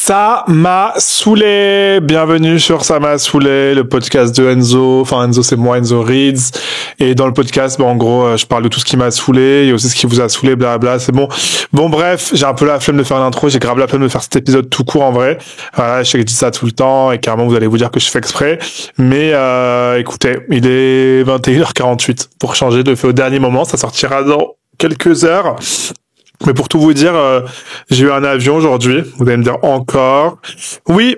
Ça m'a saoulé. Bienvenue sur Ça m'a saoulé, le podcast de Enzo. Enfin, Enzo, c'est moi, Enzo Reads. Et dans le podcast, en gros, je parle de tout ce qui m'a saoulé. Il y a aussi ce qui vous a saoulé, blablabla. C'est bon. Bon, bref, j'ai un peu la flemme de faire l'intro. J'ai grave la flemme de faire cet épisode tout court, en vrai. Voilà, je sais que je dis ça tout le temps et carrément, vous allez vous dire que je fais exprès. Mais, écoutez, il est 21h48 pour changer. Je le fais au dernier moment. Ça sortira dans quelques heures. Mais pour tout vous dire, j'ai eu un avion aujourd'hui. Vous allez me dire encore. Oui,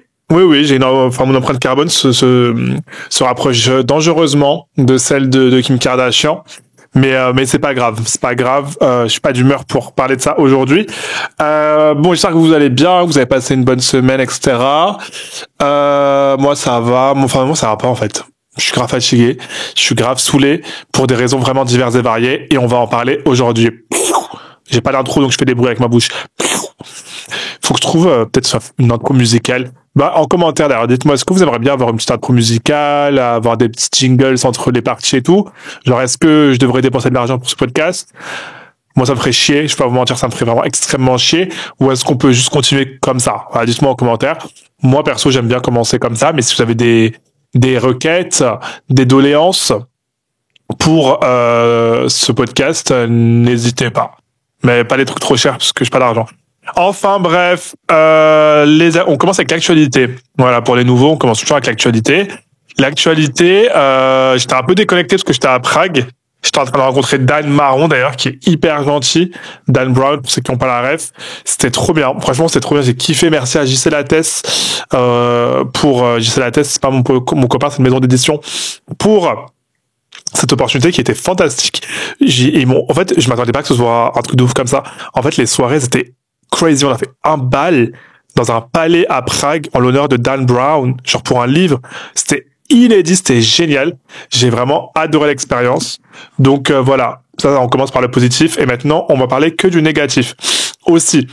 j'ai mon empreinte carbone se rapproche dangereusement de celle de Kim Kardashian. Mais c'est pas grave, je suis pas d'humeur pour parler de ça aujourd'hui. Bon, j'espère que vous allez bien, que vous avez passé une bonne semaine, etc. Moi ça va, moi ça va pas en fait. Je suis grave fatigué, je suis grave saoulé pour des raisons vraiment diverses et variées et on va en parler aujourd'hui. J'ai pas d'intro donc je fais des bruits avec ma bouche. Faut que je trouve peut-être une intro musicale. En commentaire d'ailleurs, dites-moi, est-ce que vous aimeriez bien avoir une petite intro musicale, avoir des petits jingles entre les parties et tout? Genre, est-ce que je devrais dépenser de l'argent pour ce podcast? Moi, ça me ferait chier, je vais pas vous mentir, ça me ferait vraiment extrêmement chier. Ou est-ce qu'on peut juste continuer comme ça? Voilà, dites-moi en commentaire. Moi, perso, j'aime bien commencer comme ça, mais si vous avez des requêtes, des doléances pour ce podcast, n'hésitez pas. Mais pas des trucs trop chers parce que j'ai pas d'argent. Enfin bref, on commence avec l'actualité. Voilà, pour les nouveaux, on commence toujours avec l'actualité. L'actualité, j'étais un peu déconnecté parce que j'étais à Prague. J'étais en train de rencontrer Dan Marron d'ailleurs, qui est hyper gentil. Dan Brown, pour ceux qui n'ont pas la ref. C'était trop bien. Franchement, c'était trop bien. J'ai kiffé. Merci à JC Lattès pour JC Lattès, c'est pas mon copain, c'est une maison d'édition. Pour cette opportunité qui était fantastique. En fait, je m'attendais pas que ce soit un truc de ouf comme ça. En fait, les soirées étaient crazy. On a fait un bal dans un palais à Prague en l'honneur de Dan Brown, genre pour un livre. C'était inédit, c'était génial. J'ai vraiment adoré l'expérience. Donc voilà, ça on commence par le positif et maintenant on va parler que du négatif. Aussi,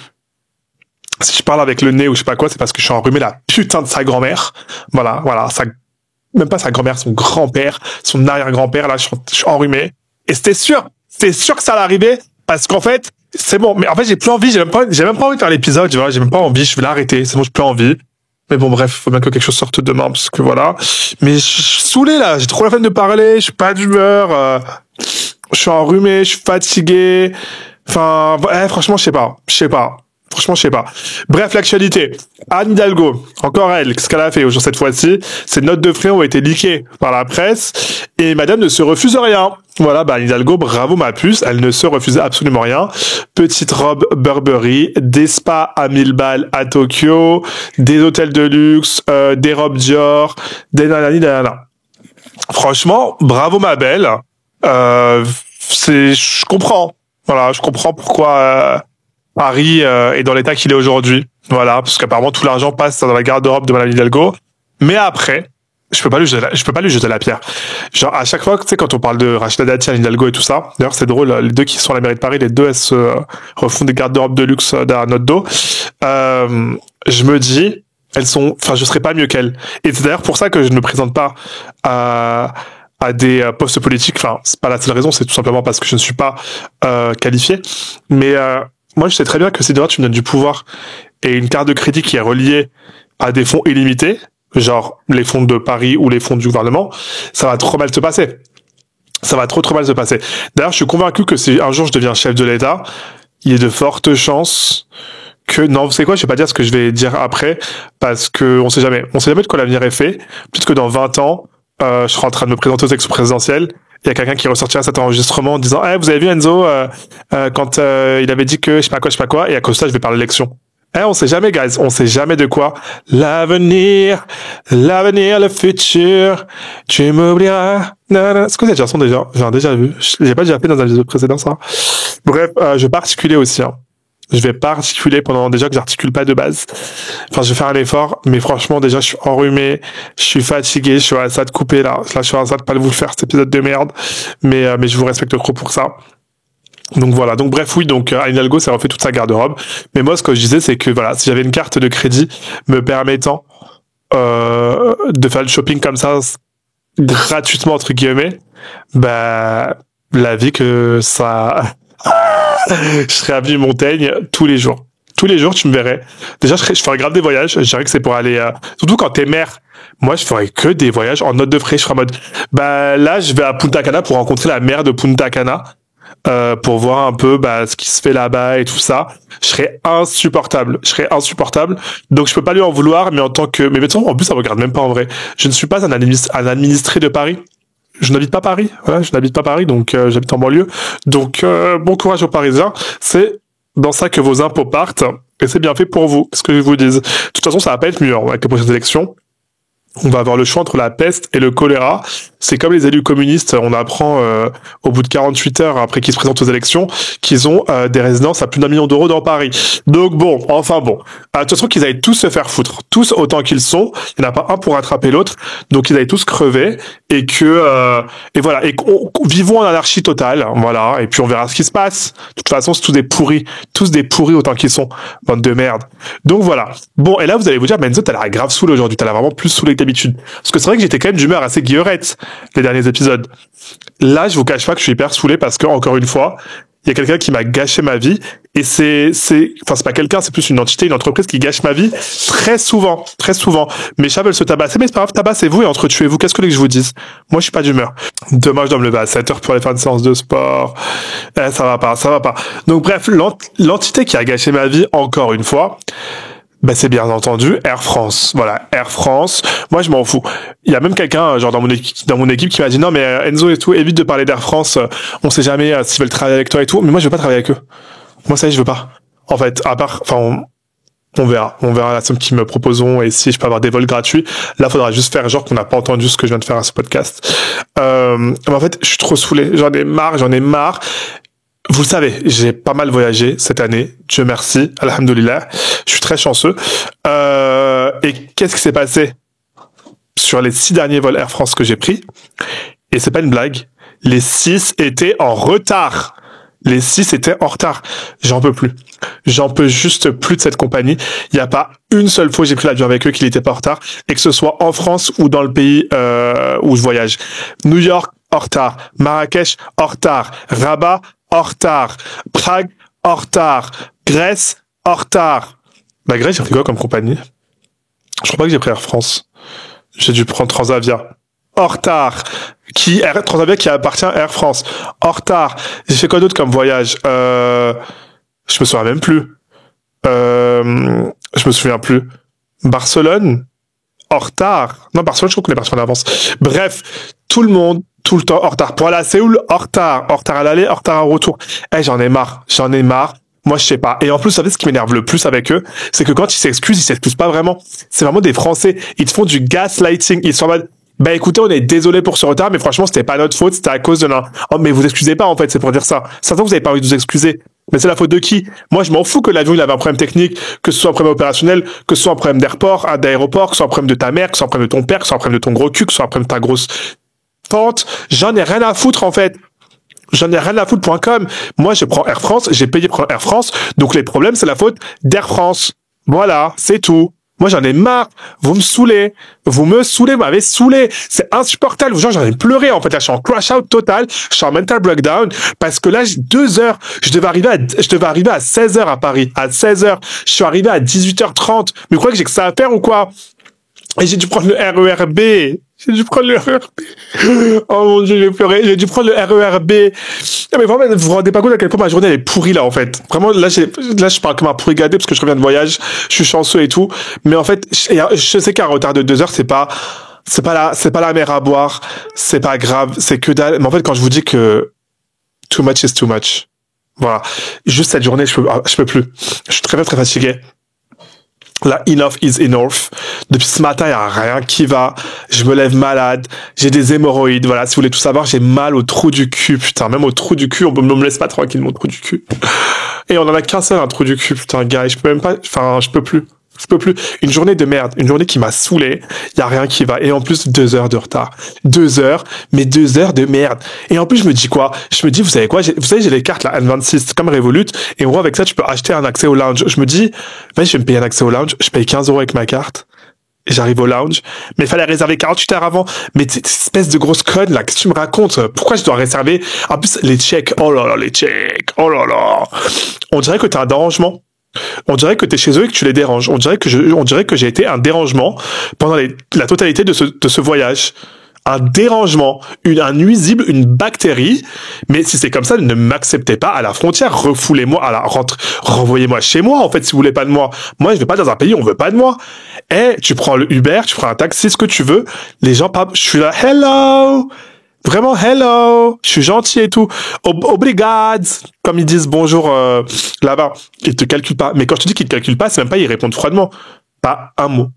si je parle avec le nez ou je sais pas quoi, c'est parce que je suis enrhumé la putain de sa grand-mère. Voilà, même pas sa grand-mère, son grand-père, son arrière-grand-père, là, je suis enrhumé. Et c'était sûr que ça allait arriver, parce qu'en fait, c'est bon, mais en fait, j'ai plus envie, j'ai même pas envie de faire l'épisode, tu vois, j'ai même pas envie, je vais l'arrêter, c'est bon, j'ai plus envie. Mais bon, bref, faut bien que quelque chose sorte demain, parce que voilà. Mais je suis saoulé, là, j'ai trop la peine de parler, je suis pas d'humeur, je suis enrhumé, je suis fatigué. Enfin, franchement, je sais pas. Franchement, je sais pas. Bref, l'actualité. Anne Hidalgo, encore elle, qu'est-ce qu'elle a fait aujourd'hui cette fois-ci? Ses notes de frais ont été leakées par la presse et madame ne se refuse rien. Voilà, Anne Hidalgo, bravo ma puce, elle ne se refusait absolument rien. Petite robe Burberry, des spas à 1000 balles à Tokyo, des hôtels de luxe, des robes Dior, des nanana. Franchement, bravo ma belle. Je comprends. Voilà, je comprends pourquoi Paris est dans l'état qu'il est aujourd'hui. Voilà, parce qu'apparemment tout l'argent passe dans la garde-robe de Madame Hidalgo. Mais après, je peux pas lui jeter la pierre. Genre à chaque fois, tu sais, quand on parle de Rachida Dati, Anne Hidalgo et tout ça. D'ailleurs, c'est drôle, les deux qui sont à la mairie de Paris, les deux elles se refont des garde-robes de luxe derrière notre dos. Je me dis, je serais pas mieux qu'elles. Et c'est d'ailleurs pour ça que je ne me présente pas à des postes politiques. Enfin, c'est pas la seule raison, c'est tout simplement parce que je ne suis pas qualifié. Mais moi, je sais très bien que si demain tu me donnes du pouvoir et une carte de crédit qui est reliée à des fonds illimités, genre les fonds de Paris ou les fonds du gouvernement, ça va trop mal se passer. Ça va trop mal se passer. D'ailleurs, je suis convaincu que si un jour je deviens chef de l'État, il y a de fortes chances que... Non, vous savez quoi, je vais pas dire ce que je vais dire après, parce que on sait jamais. On sait jamais de quoi l'avenir est fait. Peut-être que dans 20 ans, je serai en train de me présenter aux élections présidentielles. Il y a quelqu'un qui ressortira cet enregistrement en disant vous avez vu Enzo quand il avait dit que je sais pas quoi et à cause de ça je vais parler d'élection. On sait jamais guys, on sait jamais de quoi l'avenir, le futur, tu m'oublieras. Est-ce que cette chanson déjà j'ai déjà vu, j'ai pas déjà fait dans un épisode précédent ça. Bref, je vais pas articuler aussi Je vais pas articuler pendant déjà que j'articule pas de base. Enfin, je vais faire un effort, mais franchement, déjà, je suis enrhumé, je suis fatigué, je suis à ça de couper, là. Là, je suis à ça de pas vous le faire, cet épisode de merde. Mais je vous respecte trop pour ça. Donc voilà. Donc bref, oui, Anne Hidalgo, ça refait toute sa garde-robe. Mais moi, ce que je disais, c'est que voilà, si j'avais une carte de crédit me permettant, de faire le shopping comme ça, gratuitement, entre guillemets, la vie que ça, je serais avenue Montaigne tous les jours. Tous les jours, tu me verrais. Déjà, je ferais grave des voyages. Je dirais que c'est pour aller, surtout quand t'es mère. Moi, je ferais que des voyages en note de frais. Je ferais en mode, bah, là, je vais à Punta Cana pour rencontrer la mère de Punta Cana, pour voir un peu, bah, ce qui se fait là-bas et tout ça. Je serais insupportable. Je serais insupportable. Donc, je peux pas lui en vouloir, mais en tant que, mais de toute façon, en plus, ça me regarde même pas en vrai. Je ne suis pas un administré de Paris. Je n'habite pas Paris. Voilà, je n'habite pas Paris, donc, j'habite en banlieue. Donc, bon courage aux Parisiens. C'est dans ça que vos impôts partent. Et c'est bien fait pour vous, ce que je vous dise. De toute façon, ça va pas être mieux, avec les prochaines élections. On va avoir le choix entre la peste et le choléra. C'est comme les élus communistes, on apprend au bout de 48 heures après qu'ils se présentent aux élections qu'ils ont des résidences à plus d'1 million d'euros dans Paris. Donc bon, enfin bon. De toute façon, qu'ils aillent tous se faire foutre. Tous autant qu'ils sont. Il n'y en a pas un pour rattraper l'autre. Donc ils aillent tous crever et que et voilà. Et vivons en anarchie totale. Voilà. Et puis on verra ce qui se passe. De toute façon, c'est tous des pourris. Tous des pourris autant qu'ils sont. Bande de merde. Donc voilà. Bon, et là vous allez vous dire, Enzo, t'as l'air grave saoul aujourd'hui. T'as l'air vraiment plus saoulé que d'habitude. Parce que c'est vrai que j'étais quand même d'humeur assez guillerette les derniers épisodes. Là, je vous cache pas que je suis hyper saoulé parce que, encore une fois, il y a quelqu'un qui m'a gâché ma vie et enfin, c'est pas quelqu'un, c'est plus une entité, une entreprise qui gâche ma vie très souvent, très souvent. Mes chats veulent se tabasser, mais c'est pas grave, tabassez-vous et entretuez-vous. Qu'est-ce que vous voulez que je vous dise? Moi, je suis pas d'humeur. Demain, je dois me lever à 7 heures pour aller faire une séance de sport. Ça va pas, ça va pas. Donc, bref, l'entité qui a gâché ma vie, encore une fois, ben c'est bien entendu Air France. Voilà, Air France. Moi, je m'en fous. Il y a même quelqu'un, genre dans mon équipe, qui m'a dit non, mais Enzo et tout, évite de parler d'Air France. On sait jamais s'ils veulent travailler avec toi et tout. Mais moi, je veux pas travailler avec eux. Moi, ça y est, je veux pas. En fait, à part, enfin, on verra. On verra la somme qu'ils me proposeront et si je peux avoir des vols gratuits. Là, faudra juste faire genre qu'on n'a pas entendu ce que je viens de faire à ce podcast. Mais en fait, je suis trop saoulé. J'en ai marre. Vous le savez, j'ai pas mal voyagé cette année. Dieu merci, alhamdoulilah. Je suis très chanceux. Et qu'est-ce qui s'est passé sur les 6 derniers vols Air France que j'ai pris? Et c'est pas une blague. Les 6 étaient en retard. Les 6 étaient en retard. J'en peux plus. J'en peux juste plus de cette compagnie. Il n'y a pas une seule fois où j'ai pris l'avion avec eux qu'il n'était pas en retard. Et que ce soit en France ou dans le pays où je voyage. New York, en retard. Marrakech, en retard. Rabat, en retard. Prague, en retard. Grèce, en retard. La Grèce, j'ai pris quoi comme compagnie? Je crois pas que j'ai pris Air France. J'ai dû prendre Transavia. En retard. Transavia qui appartient à Air France. En retard. J'ai fait quoi d'autre comme voyage? Je me souviens même plus. Je me souviens plus. Barcelone? En retard. Non, Barcelone, je crois qu'on est parti en avance. Bref, tout le monde, tout le temps en retard. Pour aller à Séoul, en retard. En retard à l'aller, en retard au retour. J'en ai marre. Moi, je sais pas. Et en plus, vous savez ce qui m'énerve le plus avec eux, c'est que quand ils s'excusent pas vraiment. C'est vraiment des Français. Ils te font du gaslighting. Ils sont en mode, bah écoutez, on est désolé pour ce retard, mais franchement, c'était pas notre faute, c'était à cause de oh, mais vous excusez pas, en fait, c'est pour dire ça. Certains, vous avez pas envie de vous excuser. Mais c'est la faute de qui? Moi, je m'en fous que l'avion, il avait un problème technique, que ce soit un problème opérationnel, que ce soit un problème d'aéroport, que ce soit un problème de ta mère, que ce soit un problème de ton père, que ce soit un problème de ton gros cul, que ce soit un problème de ta grosse tante. J'en ai rien à foutre, en fait. J'en ai rien à foutre.com. Moi, je prends Air France, j'ai payé pour Air France, donc les problèmes, c'est la faute d'Air France. Voilà, c'est tout. Moi, j'en ai marre. Vous m'avez saoulé. C'est insupportable. Genre, j'en ai pleuré, en fait. Là, je suis en crash out total. Je suis en mental breakdown. Parce que là, j'ai 2 heures. Je devais arriver à 16 heures à Paris. À 16 heures. Je suis arrivé à 18h30. Mais vous croyez que j'ai que ça à faire ou quoi? Et j'ai dû prendre le RERB. Oh mon Dieu, j'ai pleuré. J'ai dû prendre le RERB. Non, mais vraiment, vous vous rendez pas compte à quel point ma journée elle est pourrie là en fait. Vraiment, là je parle comme un pourri gâté parce que je reviens de voyage. Je suis chanceux et tout. Mais en fait, je sais qu'un retard de 2 heures, c'est pas la mer à boire. C'est pas grave. C'est que dalle. Mais en fait, quand je vous dis que too much is too much. Voilà. Juste cette journée, je peux plus. Je suis très fatigué. Là, enough is enough. Depuis ce matin, il n'y a rien qui va. Je me lève malade. J'ai des hémorroïdes. Voilà, si vous voulez tout savoir, j'ai mal au trou du cul. Putain, même au trou du cul, on me laisse pas tranquille, mon trou du cul. Et on en a qu'un seul, un trou du cul. Putain, gars, je peux plus. Une journée de merde. Une journée qui m'a saoulé. Il y a rien qui va. Et en plus, 2 heures de retard. 2 heures, mais 2 heures de merde. Et en plus, je me dis quoi? Je me dis, vous savez quoi? Vous savez, j'ai les cartes, là, N26, comme Revolut. Et en gros, avec ça, tu peux acheter un accès au lounge. Je me dis, vas-y, je vais me payer un accès au lounge. Je paye 15 € avec ma carte. Et j'arrive au lounge. Mais il fallait réserver 48 heures avant. Mais cette espèce de grosse conne, là, qu'est-ce que tu me racontes? Pourquoi je dois réserver? En plus, les checks. Oh là là, les checks. Oh là là. On dirait que t'as un dérangement. On dirait que t'es chez eux et que tu les déranges. On dirait que j'ai été un dérangement pendant la totalité de ce voyage. Un dérangement, un nuisible, une bactérie. Mais si c'est comme ça, ne m'acceptez pas à la frontière. Refoulez-moi à la rentre. Renvoyez-moi chez moi, en fait, si vous voulez pas de moi. Moi, je vais pas dans un pays où on veut pas de moi. Tu prends le Uber, tu prends un taxi, ce que tu veux. Les gens parlent, je suis là, hello! Vraiment, hello! Je suis gentil et tout. Obrigado! Comme ils disent bonjour, là-bas. Ils te calculent pas. Mais quand je te dis qu'ils te calculent pas, c'est même pas, ils répondent froidement. Pas un mot.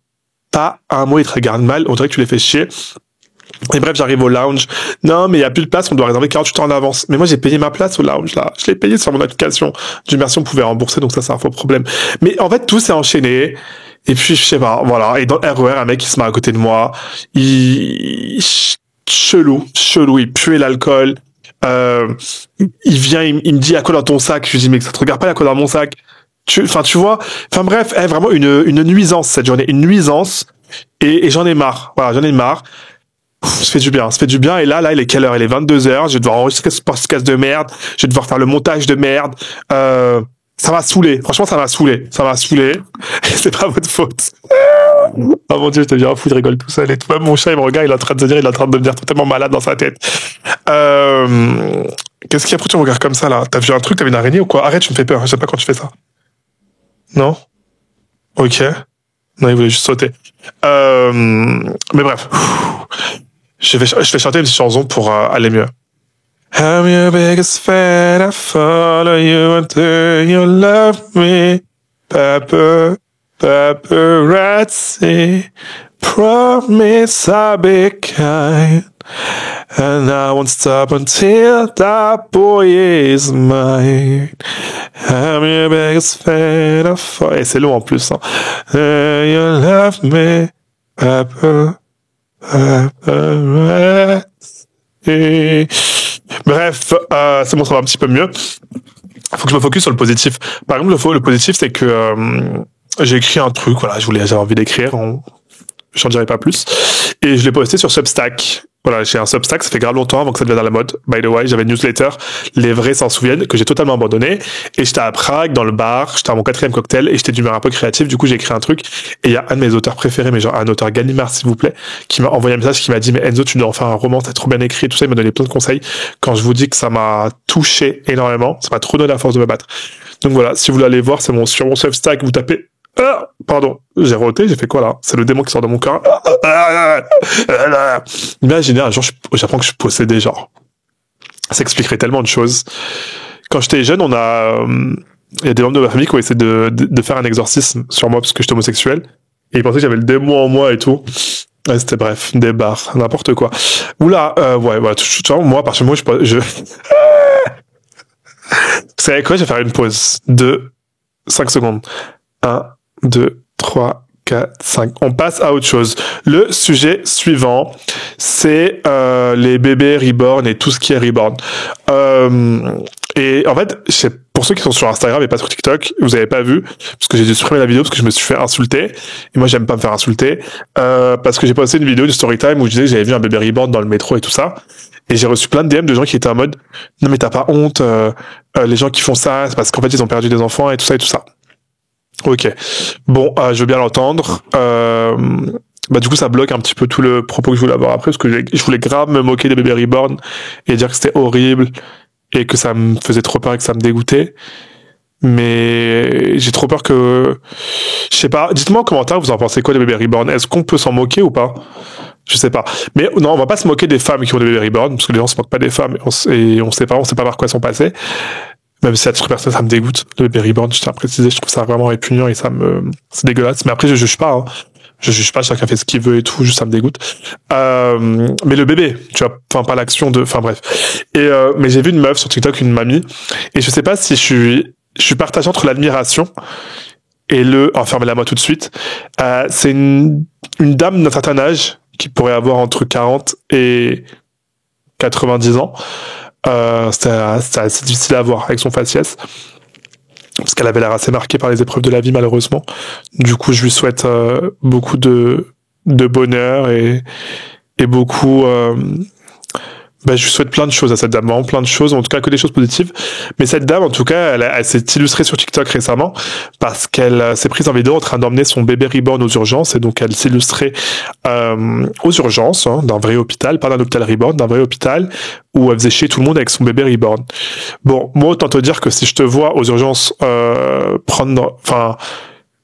Pas un mot, ils te regardent mal. On dirait que tu les fais chier. Et bref, j'arrive au lounge. Non, mais il y a plus de place, on doit réserver 48 heures en avance. Mais moi, j'ai payé ma place au lounge, là. Je l'ai payé sur mon application. Dieu merci, on pouvait rembourser, donc ça, c'est un faux problème. Mais en fait, tout s'est enchaîné. Et puis, je sais pas, voilà. Et dans le RER, un mec, il se met à côté de moi. Chelou, il puait l'alcool. Il vient, il me dit, à quoi dans ton sac? Je lui dis, mais ça te regarde pas, à quoi dans mon sac? Tu vois. Enfin bref, vraiment une nuisance, cette journée. Une nuisance. Et j'en ai marre. Voilà, j'en ai marre. Ça fait du bien. Et là, il est quelle heure? Il est 22h. Je vais devoir enregistrer ce podcast de merde. Je vais devoir faire le montage de merde. Ça m'a saoulé. Franchement, ça m'a saoulé. C'est pas votre faute. Oh mon dieu, je deviens fou, je rigole tout seul et tout. Même mon chat, il me regarde, il est en train de se dire, il est en train de devenir totalement malade dans sa tête. Qu'est-ce qu'il y a? Pourquoi tu me regardes comme ça, là? T'as vu un truc? T'as vu une araignée ou quoi? Arrête, tu me fais peur. Je sais pas quand tu fais ça. Non? Ok. Non, il voulait juste sauter. Mais bref. Je vais chanter une petite chanson pour aller mieux. I'm your biggest fan, I follow you until you love me. Paparazzi, promise I'll be kind. And I won't stop until that boy is mine. I'm your biggest fan, I follow... Et c'est long en plus, hein. You love me, paparazzi. Bref, c'est bon, ça va un petit peu mieux. Faut que je me focus sur le positif. Par exemple, le positif, c'est que j'ai écrit un truc, voilà, j'avais envie d'écrire, j'en dirai pas plus, et je l'ai posté sur Substack. Voilà, j'ai un Substack, ça fait grave longtemps avant que ça devienne à la mode. By the way, j'avais une newsletter, les vrais s'en souviennent, que j'ai totalement abandonné, et j'étais à Prague, dans le bar, j'étais à mon 4e cocktail, et j'étais d'humeur un peu créative, du coup j'ai écrit un truc, et il y a un de mes auteurs préférés, mais genre un auteur Gallimard, s'il vous plaît, qui m'a envoyé un message, qui m'a dit, mais Enzo, tu dois en faire un roman, c'est trop bien écrit, et tout ça, il m'a donné plein de conseils. Quand je vous dis que ça m'a touché énormément, ça m'a trop donné la force de me battre. Donc voilà, si vous voulez aller voir, c'est sur mon Substack, vous tapez pardon, j'ai roté, j'ai fait quoi là? C'est le démon qui sort de mon corps. Imaginez un jour, j'apprends que je suis possédé, genre. Ça expliquerait tellement de choses. Quand j'étais jeune, il y a des membres de ma famille qui ont essayé de faire un exorcisme sur moi parce que j'étais homosexuel. Et ils pensaient que j'avais le démon en moi et tout. Ouais, c'était bref, des barres, n'importe quoi. Oula, ouais, voilà, moi, à partir du moment où Vous savez quoi? Je vais faire une pause de 5 secondes. 1, 2, 3, 4, 5. On passe à autre chose. Le sujet suivant, c'est les bébés reborn et tout ce qui est reborn. Et en fait, pour ceux qui sont sur Instagram et pas sur TikTok, vous avez pas vu, parce que j'ai dû supprimer la vidéo parce que je me suis fait insulter. Et moi, j'aime pas me faire insulter. Parce que j'ai posté une vidéo du Storytime où je disais que j'avais vu un bébé reborn dans le métro et tout ça. Et j'ai reçu plein de DM de gens qui étaient en mode, non mais t'as pas honte, les gens qui font ça, c'est parce qu'en fait, ils ont perdu des enfants et tout ça et tout ça. Ok. Bon, je veux bien l'entendre. Du coup, ça bloque un petit peu tout le propos que je voulais avoir après, parce que je voulais grave me moquer des bébés reborn et dire que c'était horrible et que ça me faisait trop peur et que ça me dégoûtait. Mais j'ai trop peur que... Je sais pas. Dites-moi en commentaire, vous en pensez quoi des bébés reborn? Est-ce qu'on peut s'en moquer ou pas? Je sais pas. Mais non, on va pas se moquer des femmes qui ont des bébés reborn, parce que les gens se moquent pas des femmes et on sait pas par quoi elles sont passées. Même si à titre personnel, ça me dégoûte. Le baby reborn, je tiens à préciser, je trouve ça vraiment répugnant et c'est dégueulasse. Mais après, je juge pas, hein. Je juge pas, chacun fait ce qu'il veut et tout, juste ça me dégoûte. Mais le bébé, tu vois, enfin, pas l'action enfin bref. Mais j'ai vu une meuf sur TikTok, une mamie, et je sais pas si je suis partagé entre l'admiration et fermez-la moi tout de suite. C'est une dame d'un certain âge, qui pourrait avoir entre 40 et 90 ans. C'était assez difficile à voir avec son faciès parce qu'elle avait l'air assez marquée par les épreuves de la vie malheureusement. Du coup, je lui souhaite beaucoup de bonheur et beaucoup je lui souhaite plein de choses à cette dame, vraiment plein de choses, en tout cas que des choses positives. Mais cette dame, en tout cas, elle s'est illustrée sur TikTok récemment parce qu'elle s'est prise en vidéo en train d'emmener son bébé reborn aux urgences, et donc elle s'illustrait aux urgences, d'un vrai hôpital, pas d'un hôpital reborn, d'un vrai hôpital où elle faisait chier tout le monde avec son bébé reborn. Bon, moi autant te dire que si je te vois aux urgences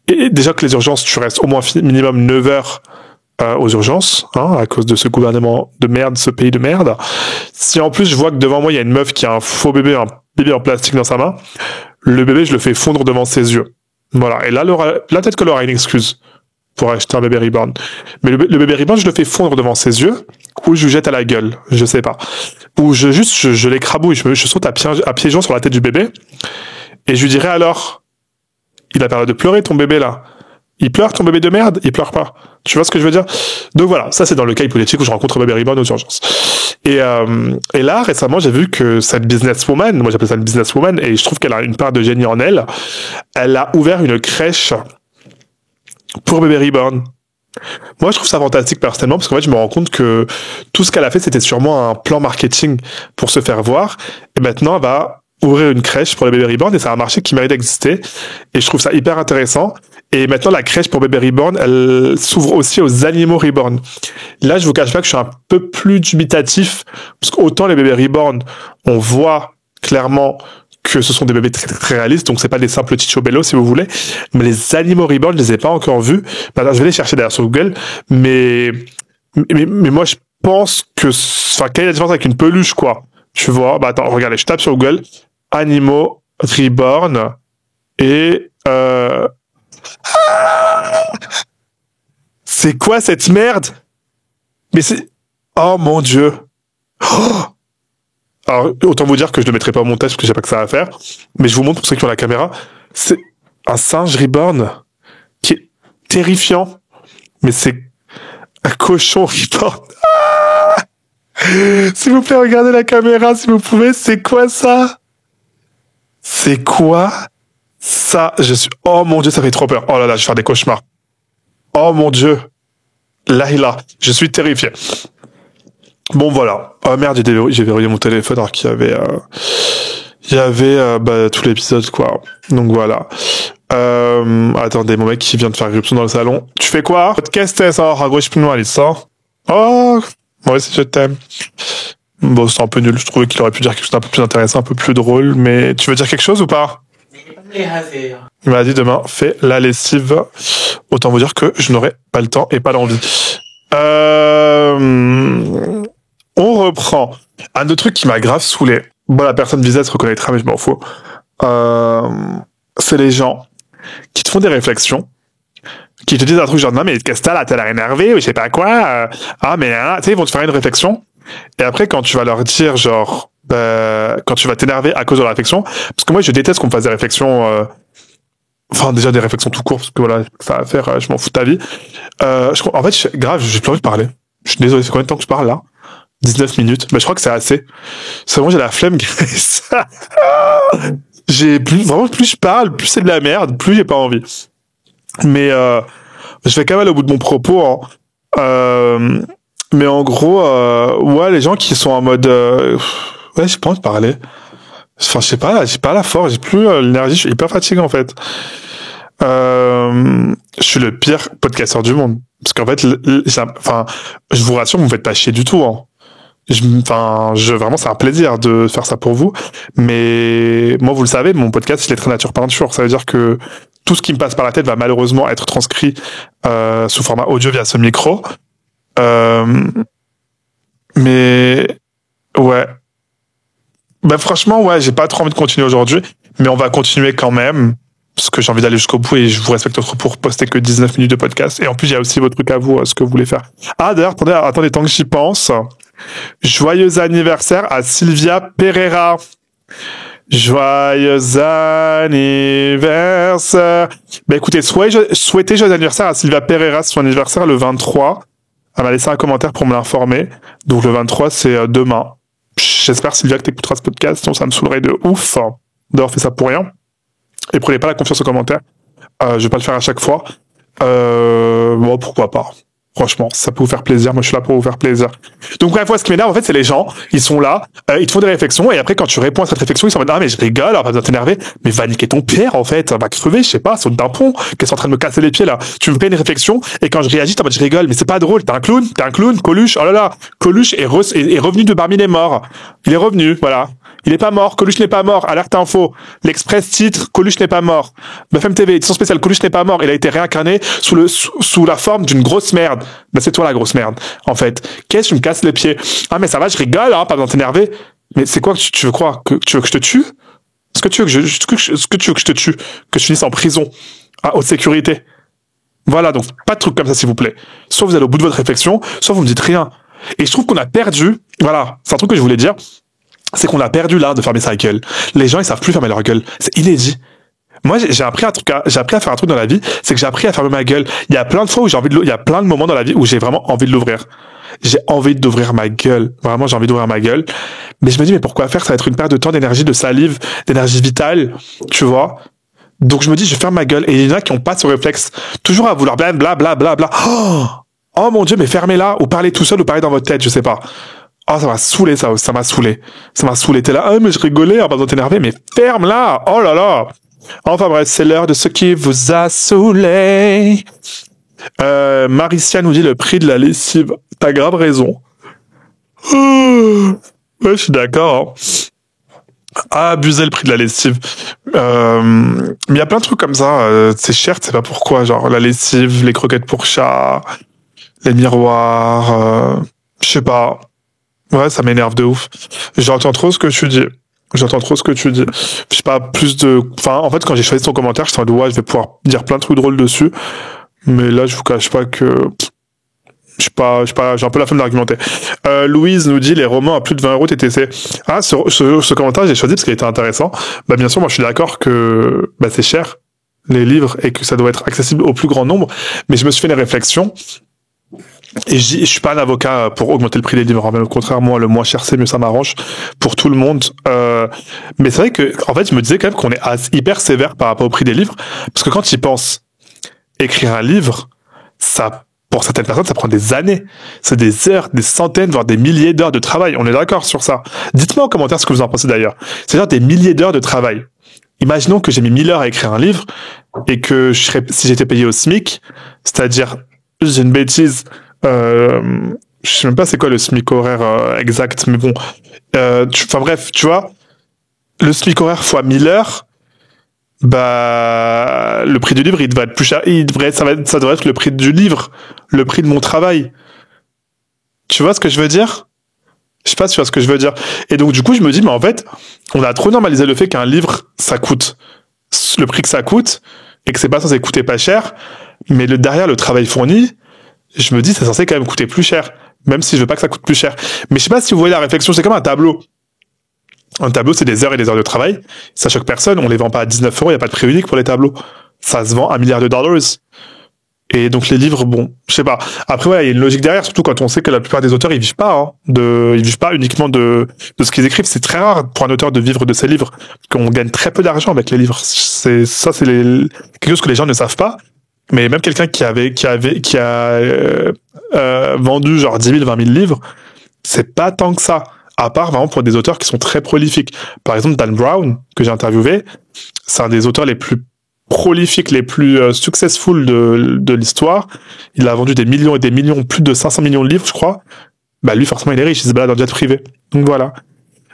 et déjà que les urgences, tu restes au moins minimum 9 heures aux urgences, à cause de ce gouvernement de merde, ce pays de merde. Si en plus je vois que devant moi il y a une meuf qui a un faux bébé, un bébé en plastique dans sa main, le bébé je le fais fondre devant ses yeux. Voilà. Et là, peut-être qu'elle aura une excuse pour acheter un bébé reborn. Mais le bébé reborn, je le fais fondre devant ses yeux, ou je lui jette à la gueule, je sais pas. Ou je l'écrabouille, je saute à pieds joints sur la tête du bébé, et je lui dirais alors, il a peur de pleurer ton bébé là. Il pleure ton bébé de merde, il pleure pas. Tu vois ce que je veux dire? Donc voilà, ça c'est dans le cas hypothétique où je rencontre bébé reborn aux urgences. Et là, récemment, j'ai vu que cette businesswoman, moi j'appelle ça une businesswoman, et je trouve qu'elle a une part de génie en elle, elle a ouvert une crèche pour bébé reborn. Moi, je trouve ça fantastique personnellement, parce qu'en fait, je me rends compte que tout ce qu'elle a fait, c'était sûrement un plan marketing pour se faire voir, et maintenant, elle va ouvrir une crèche pour les bébés reborn, et c'est un marché qui mérite d'exister, et je trouve ça hyper intéressant. Et maintenant, la crèche pour bébés reborn, elle s'ouvre aussi aux animaux reborn. Là, je vous cache pas que je suis un peu plus dubitatif, parce qu'autant les bébés reborn, on voit clairement que ce sont des bébés très, très, très réalistes, donc c'est pas des simples Bello si vous voulez. Mais les animaux reborn, je les ai pas encore vus. Maintenant, je vais les chercher d'ailleurs sur Google, mais moi, je pense que, quelle est la différence avec une peluche, quoi? Tu vois? Attends, regardez, je tape sur Google, animaux reborn, et c'est quoi cette merde? Mais c'est... Oh mon Dieu. Oh, alors, autant vous dire que je le mettrai pas au montage parce que j'ai pas que ça à faire. Mais je vous montre pour ceux qui ont la caméra. C'est un singe reborn qui est terrifiant. Mais c'est un cochon reborn. Ah, s'il vous plaît, regardez la caméra si vous pouvez. C'est quoi ça? C'est quoi ça? Oh mon Dieu, ça fait trop peur. Oh là là, je vais faire des cauchemars. Oh mon Dieu. Là, je suis terrifié. Bon, voilà. Oh merde, j'ai verrouillé mon téléphone alors qu'il y avait tout l'épisode, quoi. Donc voilà. Attendez, mon mec qui vient de faire éruption dans le salon. Tu fais quoi? Podcast, ça, gros, je peux ça. Oh, moi aussi, je t'aime. Bon, c'est un peu nul. Je trouvais qu'il aurait pu dire quelque chose d'un peu plus intéressant, un peu plus drôle, mais tu veux dire quelque chose ou pas? Il m'a dit demain, fais la lessive. Autant vous dire que je n'aurai pas le temps et pas l'envie. On reprend. Un autre truc qui m'a grave saoulé. Bon, la personne visée se reconnaîtra, mais je m'en fous. C'est les gens qui te font des réflexions, qui te disent un truc genre, non, mais qu'est-ce que t'as l'air énervé, ou je sais pas quoi. Ah, mais, tu sais, ils vont te faire une réflexion. Et après, quand tu vas leur dire, genre, quand tu vas t'énerver à cause de la réflexion, parce que moi, je déteste qu'on me fasse des réflexions, déjà des réflexions tout court, parce que voilà, ça va faire, je m'en fous de ta vie. En fait, grave, j'ai plus envie de parler. Je suis désolé, c'est combien de temps que je parle là? 19 minutes. Mais je crois que c'est assez. C'est vraiment, j'ai la flemme, ça. Plus je parle, plus c'est de la merde, plus j'ai pas envie. Mais, je vais quand même aller au bout de mon propos, mais en gros, ouais, les gens qui sont en mode, ouais, j'ai pas envie de parler. Enfin, je sais pas, là, j'ai pas la force, j'ai plus l'énergie, je suis hyper fatigué, en fait. Je suis le pire podcasteur du monde. Parce qu'en fait, je vous rassure, vous me faites pas chier du tout, vraiment, c'est un plaisir de faire ça pour vous. Mais moi, vous le savez, mon podcast, il est très nature peinture. Ça veut dire que tout ce qui me passe par la tête va malheureusement être transcrit sous format audio via ce micro. Mais ouais. Franchement, ouais, j'ai pas trop envie de continuer aujourd'hui, mais on va continuer quand même. Parce que j'ai envie d'aller jusqu'au bout et je vous respecte trop pour poster que 19 minutes de podcast. Et en plus, il y a aussi votre truc à vous, ce que vous voulez faire. Ah, d'ailleurs, attendez, tant que j'y pense. Joyeux anniversaire à Sylvia Pereira. Joyeux anniversaire. Écoutez, souhaitez joyeux anniversaire à Sylvia Pereira, son anniversaire le 23. Elle m'a laissé un commentaire pour me l'informer. Donc le 23, c'est demain. J'espère, Sylvia, que t'écouteras ce podcast, sinon ça me saoulerait de ouf d'avoir fait ça pour rien. Et prenez pas la confiance aux commentaires. Je vais pas le faire à chaque fois. Bon, pourquoi pas. Franchement, ça peut vous faire plaisir. Moi, je suis là pour vous faire plaisir. Donc, bref, ce qui m'énerve, en fait, c'est les gens. Ils sont là, ils te font des réflexions, et après, quand tu réponds à cette réflexion, ils sont en mode, ah, mais je rigole, alors pas besoin de t'énerver. Mais va niquer ton père, en fait. Va crever, je sais pas, saute d'un pont, qu'est-ce en train de me casser les pieds, là. Tu me fais une réflexion, et quand je réagis, t'es en mode, je rigole, mais c'est pas drôle. T'es un clown, Coluche. Oh là là. Coluche est revenu de parmi les morts. Il est revenu, voilà. Il est pas mort, Coluche n'est pas mort, alerte info. L'Express titre, Coluche n'est pas mort. BFM TV, édition spéciale, Coluche n'est pas mort. Il a été réincarné sous la forme d'une grosse merde. Ben, c'est toi la grosse merde, en fait. Qu'est-ce que tu me casses les pieds? Ah, mais ça va, je rigole, hein, pas besoin de t'énerver. Mais c'est quoi que tu veux croire? Que tu veux que je te tue? Est-ce que tu veux que je te tue? Que je finisse en prison? À haute sécurité? Voilà, donc, pas de trucs comme ça, s'il vous plaît. Soit vous allez au bout de votre réflexion, soit vous me dites rien. Et je trouve qu'on a perdu, voilà, c'est un truc que je voulais dire, c'est qu'on a perdu l'art de fermer sa gueule. Les gens, ils savent plus fermer leur gueule. C'est inédit. Moi, j'ai appris j'ai appris à faire un truc dans la vie, c'est que j'ai appris à fermer ma gueule. Il y a plein de fois où il y a plein de moments dans la vie où j'ai vraiment envie de l'ouvrir. J'ai envie d'ouvrir ma gueule. Vraiment, j'ai envie d'ouvrir ma gueule. Mais je me dis, mais pourquoi faire? Ça va être une perte de temps, d'énergie, de salive, d'énergie vitale. Tu vois? Donc, je me dis, je ferme ma gueule. Et il y en a qui ont pas ce réflexe. Toujours à vouloir bla, bla, bla, bla, bla. Oh mon Dieu, mais fermez-la. Ou parlez tout seul, ou parlez dans votre tête, je sais pas. Oh, ça m'a saoulé, ça m'a saoulé. Ça m'a saoulé. T'es là, ah, mais je rigolais, pas besoin de t'énerver, mais ferme-la! Oh là là! Enfin bref, c'est l'heure de ce qui vous a saoulé. Maricia nous dit le prix de la lessive. T'as grave raison. Ouais, je suis d'accord. Hein. Abuser le prix de la lessive. Mais il y a plein de trucs comme ça. C'est cher, tu sais pas pourquoi. Genre la lessive, les croquettes pour chat, les miroirs. Je sais pas. Ouais, ça m'énerve de ouf. J'entends trop ce que tu dis. J'entends trop ce que tu dis. Je sais pas, plus de... Enfin, en fait, quand j'ai choisi ton commentaire, j'étais en mode, ouais, je vais pouvoir dire plein de trucs drôles dessus. Mais là, je vous cache pas que... j'ai un peu la flemme d'argumenter. Louise nous dit, les romans à plus de 20 euros TTC. Ah, ce commentaire, j'ai choisi parce qu'il était intéressant. Bah, bien sûr, moi, je suis d'accord que, bah, c'est cher, les livres, et que ça doit être accessible au plus grand nombre. Mais je me suis fait des réflexions. Et je suis pas un avocat pour augmenter le prix des livres, mais au contraire, moi, le moins cher, c'est mieux, ça m'arrange pour tout le monde. Mais c'est vrai que, en fait, je me disais quand même qu'on est hyper sévère par rapport au prix des livres, parce que quand tu y penses, écrire un livre, ça, pour certaines personnes, ça prend des années. C'est des heures, des centaines, voire des milliers d'heures de travail. On est d'accord sur ça. Dites-moi en commentaire ce que vous en pensez d'ailleurs. C'est-à-dire des milliers d'heures de travail. Imaginons que j'ai mis 1000 heures à écrire un livre, et que si j'étais payé au SMIC, c'est-à-dire, j'ai une bêtise, je sais même pas c'est quoi le SMIC horaire exact, mais bon. Enfin bref, tu vois, le SMIC horaire fois 1000 heures, bah le prix du livre, il devrait être plus cher. Ça devrait être le prix du livre, le prix de mon travail. Tu vois ce que je veux dire? Je sais pas si tu vois ce que je veux dire. Et donc du coup, je me dis, mais en fait, on a trop normalisé le fait qu'un livre, ça coûte le prix que ça coûte, et que c'est pas censé coûter pas cher, mais derrière le travail fourni, je me dis, c'est censé quand même coûter plus cher, même si je veux pas que ça coûte plus cher. Mais je sais pas si vous voyez la réflexion, c'est comme un tableau. Un tableau, c'est des heures et des heures de travail. Ça choque personne, on les vend pas à 19 euros, il y a pas de prix unique pour les tableaux. Ça se vend à $1 milliard. Et donc les livres, bon, je sais pas. Après, ouais, il y a une logique derrière, surtout quand on sait que la plupart des auteurs, ils vivent pas, hein, ils vivent pas uniquement de ce qu'ils écrivent. C'est très rare pour un auteur de vivre de ses livres, qu'on gagne très peu d'argent avec les livres. C'est quelque chose que les gens ne savent pas. Mais même quelqu'un qui a vendu genre 10 000, 20 000 livres, c'est pas tant que ça. À part vraiment pour des auteurs qui sont très prolifiques. Par exemple, Dan Brown, que j'ai interviewé, c'est un des auteurs les plus prolifiques, les plus successful de l'histoire. Il a vendu des millions et des millions, plus de 500 millions de livres, je crois. Bah lui, forcément, il est riche, il se balade en jet privé. Donc voilà.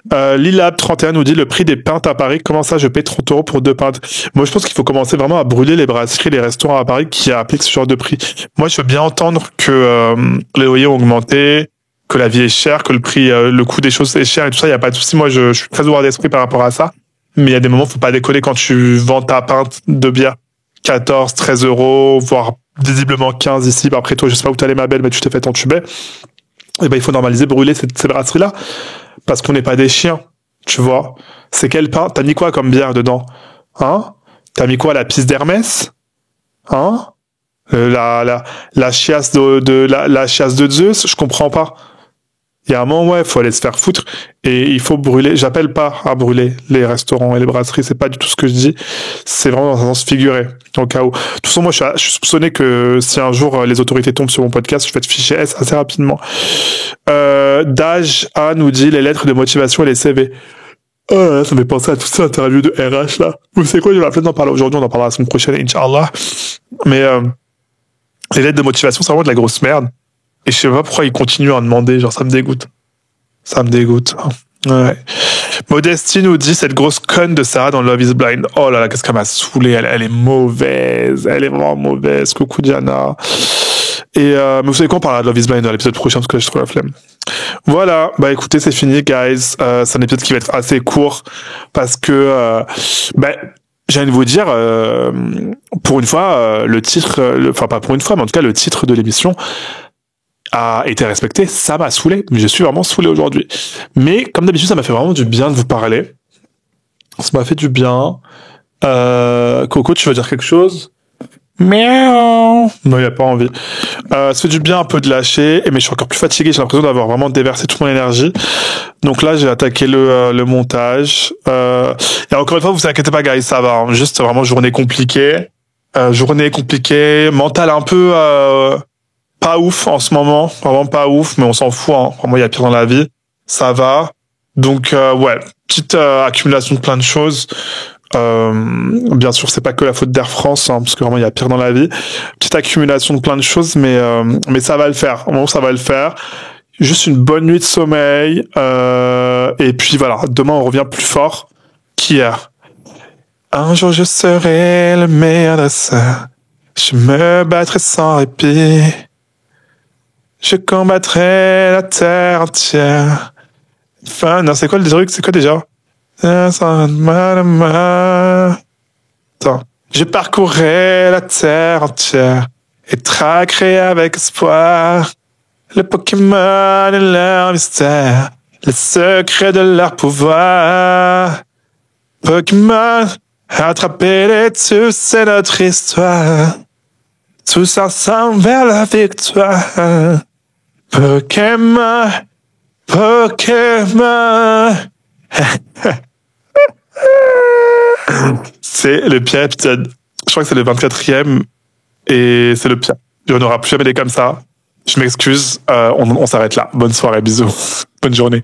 Lilab31 nous dit le prix des pintes à Paris. Comment ça, je paie 30 euros pour 2 pintes? Moi, je pense qu'il faut commencer vraiment à brûler les brasseries, les restaurants à Paris qui appliquent ce genre de prix. Moi, je veux bien entendre que les loyers ont augmenté, que la vie est chère, que le prix, le coût des choses est cher et tout ça. Il y a pas de souci. Moi, je suis très ouvert d'esprit par rapport à ça. Mais il y a des moments, faut pas décoller quand tu vends ta pinte de bière 14, 13 euros, voire visiblement 15 ici. Après toi, je sais pas où t'allais, ma belle, mais tu t'es fait entuber. Et ben, il faut normaliser, brûler ces brasseries-là. Parce qu'on n'est pas des chiens, tu vois. C'est quel pain? T'as mis quoi comme bière dedans? Hein? T'as mis quoi, la pisse d'Hermès? Hein? La chiasse la chiasse de Zeus? Je comprends pas. Il y a un moment, ouais, faut aller se faire foutre et il faut brûler. J'appelle pas à brûler les restaurants et les brasseries, c'est pas du tout ce que je dis. C'est vraiment dans un sens figuré, au cas où. De toute façon, moi, je suis soupçonné que si un jour les autorités tombent sur mon podcast, je vais être fiché S assez rapidement. Daj A nous dit les lettres de motivation et les CV. Oh là là, ça me fait penser à toutes ces interviews de RH là. Vous savez quoi, je vais la flemme d'en parler aujourd'hui, on en parlera la semaine prochaine, Inch'Allah. Mais les lettres de motivation, c'est vraiment de la grosse merde. Et je sais pas pourquoi ils continuent à en demander, genre ça me dégoûte. Ça me dégoûte. Ouais. Modesty nous dit cette grosse conne de Sarah dans Love is Blind. Oh là là, qu'est-ce qu'elle m'a saoulé. Elle est mauvaise. Elle est vraiment mauvaise. Coucou Diana. Et mais vous savez quoi, on parlera de Love is Blind dans l'épisode prochain parce que là, je trouve la flemme. Voilà, bah écoutez, c'est fini, guys. C'est un épisode qui va être assez court parce que j'ai envie de vous dire, pour une fois, le titre, enfin pas pour une fois, mais en tout cas le titre de l'émission a été respecté. Ça m'a saoulé, mais je suis vraiment saoulé aujourd'hui. Mais comme d'habitude, ça m'a fait vraiment du bien de vous parler. Ça m'a fait du bien. Coco, tu veux dire quelque chose? Miaou. Non, il a pas envie. Ça fait du bien un peu de lâcher, mais je suis encore plus fatigué. J'ai l'impression d'avoir vraiment déversé toute mon énergie. Donc là, j'ai attaqué le montage. Et encore une fois, vous inquiétez pas, guys, ça va. Hein. Juste vraiment journée compliquée. Mentale un peu pas ouf en ce moment. Vraiment pas ouf, mais on s'en fout. Hein. Vraiment, il y a pire dans la vie. Ça va. Donc ouais, petite accumulation de plein de choses. Bien sûr, c'est pas que la faute d'Air France, hein, parce que vraiment il y a pire dans la vie. Petite accumulation de plein de choses, mais ça va le faire. Au moment ça va le faire. Juste une bonne nuit de sommeil. Et puis voilà, demain on revient plus fort qu'hier. Un jour je serai le meilleur dresseur. Je me battrai sans répit. Je combattrai la terre entière. Enfin, non, c'est quoi le truc? C'est quoi déjà? Attends. Je parcourrai la terre entière et traquerai avec espoir le Pokémon et leur mystère, les secrets de leur pouvoir. Pokémon, attrapez-les tous, c'est notre histoire. Tous ensemble vers la victoire. Pokémon, Pokémon. C'est le pire épisode. Je crois que c'est le 24e et c'est le pire. Il n'y en aura plus jamais des comme ça. Je m'excuse, on s'arrête là. Bonne soirée, bisous. Bonne journée.